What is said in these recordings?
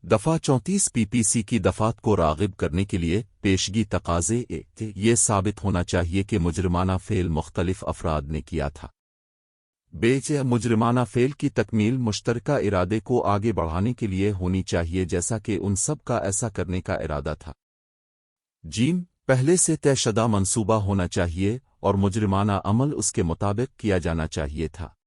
दफ़ा 34 पीपीसी की दफ़ात को राग़िब करने के लिए पेशगी तकाज़े ये साबित होना चाहिए कि मुजरिमाना फ़ेल मुख्तलिफ अफराद ने किया था। मुजरिमाना फ़ेल की तकमील मुश्तरका इरादे को आगे बढ़ाने के लिए होनी चाहिए जैसा कि उन सब का ऐसा करने का इरादा था। जीम पहले से तयशुदा मंसूबा होना चाहिए और मुजरिमाना अमल उसके मुताबिक किया जाना चाहिए था।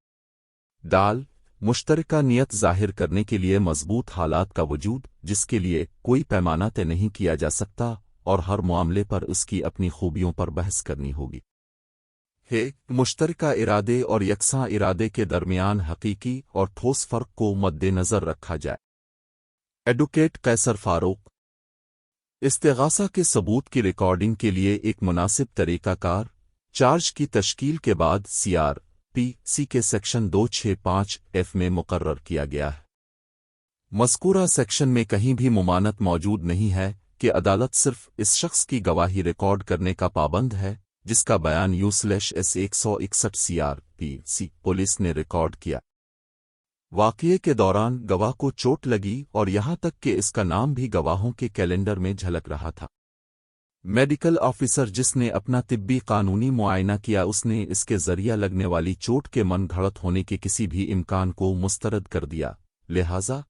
दाल मुश्तरका नियत ज़ाहिर करने के लिए मजबूत हालात का वजूद जिसके लिए कोई पैमाना तय नहीं किया जा सकता और हर मामले पर उसकी अपनी खूबियों पर बहस करनी होगी। मुश्तरका इरादे और यकसां इरादे के दरमियान हकीकी और ठोस फ़र्क को मद्देनज़र रखा जाए। एडवोकेट कैसर फारूक इस्तिग़ासा के सबूत की रिकॉर्डिंग के लिए एक मुनासिब तरीक़ाकार चार्ज की तश्कील के बाद CRPC के सेक्शन 265F में मुकर्रर किया गया है। मज़कूरा सेक्शन में कहीं भी मुमानत मौजूद नहीं है कि अदालत सिर्फ इस शख्स की गवाही रिकॉर्ड करने का पाबंद है जिसका बयान U/S-161 CRPC पुलिस ने रिकॉर्ड किया। वाक़ये के दौरान गवाह को चोट लगी और यहाँ तक कि इसका नाम भी गवाहों के कैलेंडर में झलक रहा था। मेडिकल ऑफिसर जिसने अपना तिब्बी कानूनी मुआयना किया उसने इसके ज़रिया लगने वाली चोट के मन घड़त होने के किसी भी इम्कान को मुस्तरद कर दिया। लिहाजा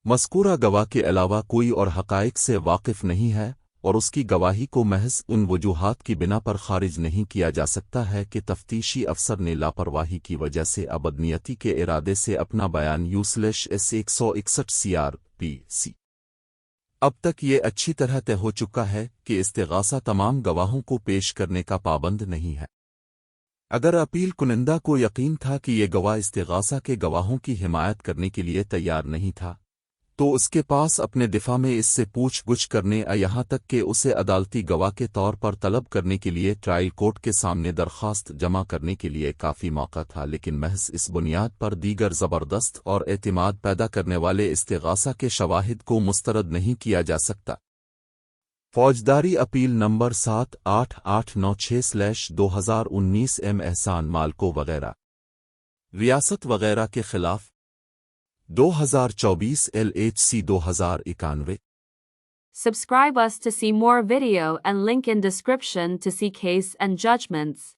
मज़कूरा गवाह के अलावा कोई और हक़ाइक़ से वाकिफ़ नहीं है और उसकी गवाही को महज उन वजूहात की बिना पर खारिज नहीं किया जा सकता है कि तफ्तीशी अफसर ने लापरवाही की वजह से अबदनियती के इरादे से अपना बयान U/S-161 CRPC। अब तक ये अच्छी तरह तय हो चुका है कि इस्तिग़ासा तमाम गवाहों को पेश करने का पाबंद नहीं है। अगर अपील कुनिंदा को यकीन था कि ये गवाह इस्तिग़ासा के गवाहों की हिमायत करने के लिए तैयार नहीं था तो उसके पास अपने दिफा में इससे पूछ-गुछ करने यहाँ तक कि उसे अदालती गवाह के तौर पर तलब करने के लिए ट्रायल कोर्ट के सामने दरख्वास्त जमा करने के लिए काफ़ी मौका था, लेकिन महज इस बुनियाद पर दीगर ज़बरदस्त और एतमाद पैदा करने वाले इस्तिग़ासा के शवाहिद को मुस्तरद नहीं किया जा सकता। फौजदारी अपील नंबर 78896/2019 M एहसान मालको वगैरह रियासत वगैरह के खिलाफ 2024 LHC 2091। Subscribe us to see more video and link in description to see case and judgments.